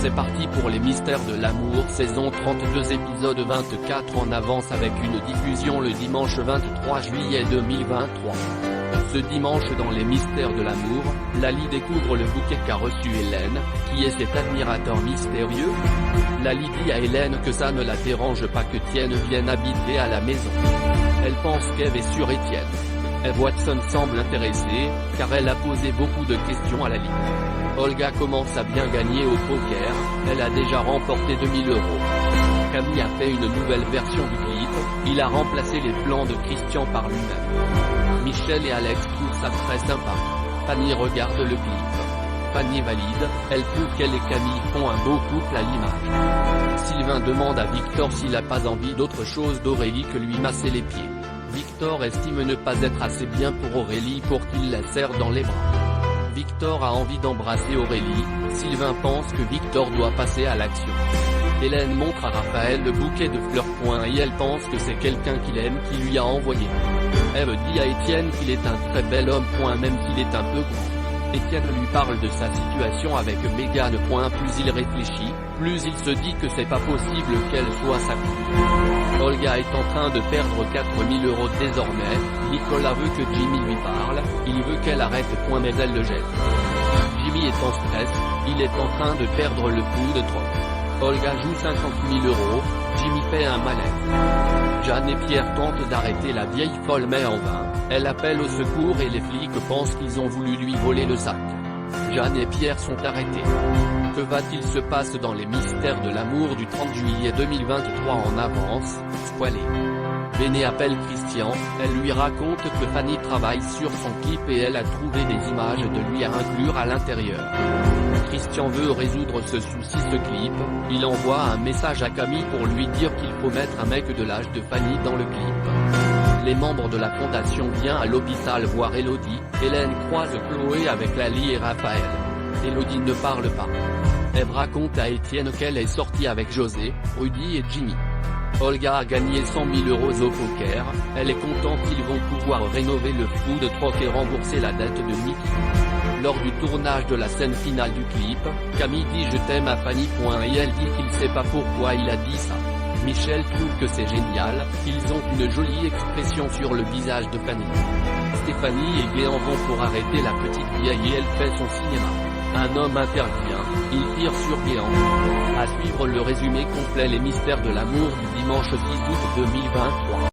C'est parti pour les mystères de l'amour saison 32 épisode 24 en avance avec une diffusion le dimanche 23 juillet 2023. Ce dimanche dans les mystères de l'amour, Lali découvre le bouquet qu'a reçu Hélène, qui est cet admirateur mystérieux. Lali dit à Hélène que ça ne la dérange pas que Tienne vienne habiter à la maison. Elle pense qu'Eve est sur Étienne. Eve Watson semble intéressée, car elle a posé beaucoup de questions à Lali. Olga commence à bien gagner au poker, elle a déjà remporté 2000 €. Camille a fait une nouvelle version du clip, il a remplacé les plans de Christian par lui-même. Michel et Alex trouvent ça très sympa. Fanny regarde le clip. Fanny valide, elle trouve qu'elle et Camille font un beau couple à l'image. Sylvain demande à Victor s'il a pas envie d'autre chose d'Aurélie que lui masser les pieds. Victor estime ne pas être assez bien pour Aurélie pour qu'il la serre dans les bras. Victor a envie d'embrasser Aurélie, Sylvain pense que Victor doit passer à l'action. Hélène montre à Raphaël le bouquet de fleurs et elle pense que c'est quelqu'un qu'il aime qui lui a envoyé. Eve dit à Étienne qu'il est un très bel homme même s'il est un peu grand. Étienne lui parle de sa situation avec Mégane. Plus il réfléchit, plus il se dit que c'est pas possible qu'elle soit sa fille. Olga est en train de perdre 4000 € désormais, Nicolas veut que Jimmy lui parle, il veut qu'elle arrête mais elle le jette. Jimmy est en stress, il est en train de perdre le pouls de trop. Olga joue 50 000 €, Jimmy fait un malaise. Jeanne et Pierre tentent d'arrêter la vieille folle mais en vain, elle appelle au secours et les flics pensent qu'ils ont voulu lui voler le sac. Jeanne et Pierre sont arrêtés. Que va-t-il se passer dans les mystères de l'amour du 30 juillet 2023 en avance, spoilé. Béné appelle Christian, elle lui raconte que Fanny travaille sur son clip et elle a trouvé des images de lui à inclure à l'intérieur. Christian veut résoudre ce souci clip, il envoie un message à Camille pour lui dire qu'il faut mettre un mec de l'âge de Fanny dans le clip. Les membres de la fondation viennent à l'hôpital voir Elodie, Hélène croise Chloé avec Lali et Raphaël. Elodie ne parle pas. Eve raconte à Étienne qu'elle est sortie avec José, Rudy et Jimmy. Olga a gagné 100 000 € au poker, elle est contente qu'ils vont pouvoir rénover le food truck et rembourser la dette de Mickey. Lors du tournage de la scène finale du clip, Camille dit je t'aime à Fanny. Et elle dit qu'il sait pas pourquoi il a dit ça. Michel trouve que c'est génial, ils ont une jolie expression sur le visage de Fanny. Stéphanie et Guéant vont pour arrêter la petite vieille et elle fait son cinéma. Un homme intervient, il tire sur Guéant. À suivre le résumé complet les mystères de l'amour du dimanche 6 août 2023.